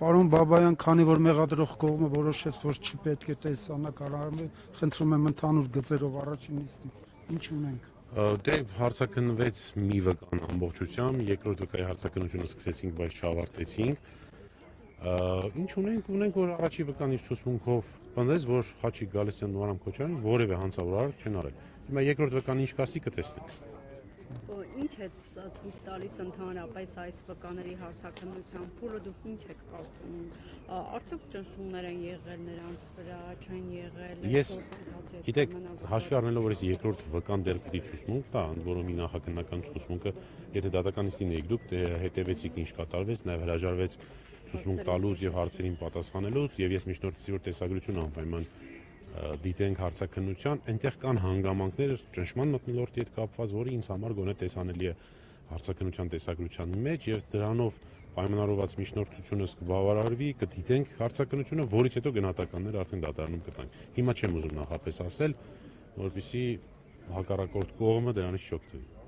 Պարոն Բաբայան, քանի որ մեղադրող կողմը որոշեց, որ չի պետք է տեսանակարարվի, խնդրում եմ ընդհանուր գծերով առաջին նիստին, ինչ ունենք։ Դե հարցաքննվեց մի վկան ամբողջությամբ, երկրորդ վկայի հարցաքննությունը սկսեցինք, բայց չավարտեցինք։ Ինչ ունենք, որ առաջի վկան իր ցուցմունքով պնդեց, որ Խաչիկ Գալստյանն ու Արամ Քոչարյանը որևէ հանցավոր արարք չեն արել։ Հիմա երկրորդ վկան ինչ կասի կտեսնենք։ Ինչ է ցույց տալիս ընդհանրապես այս վկաների հարցաքննության փուլը, դուք ինչ եք կարծում, արդյոք ճնշումներ են եղել նրանց վրա, չեն եղել։ Ես, գիտեք, հաշվի առնելով, որ ես երկրորդ վկան դեռ պիտի ցուցմունք տա, ընդ որում նախաքննական ցուցմունքը, եթե դատականիստին եք դուք հետևեցիք ինչ կատարվեց, նաև հրաժարվեց ցուցմունք տալուց եւ հարցերին պատասխանելուց, եւ ես միջնորդեցի, որ տեսագրություն անպայման դիտենք հարցաքննության, այնտեղ կան հանգամանքներ ճնշման մթնոլորտի հետ կապված, որը ինձ համար գոնե տեսանելի է հարցաքննության տեսագրության մեջ եւ դրանով պայմանավորված միջնորդությունս կբավարարվի, կդիտենք հարցաքննությունը, որից հետո գնահատականները արդեն դատարանում կտանք։ Հիմա չեմ ուզում նախապես ասել, որպեսզի հակառակորդ կողմը դրանից չօգտվի։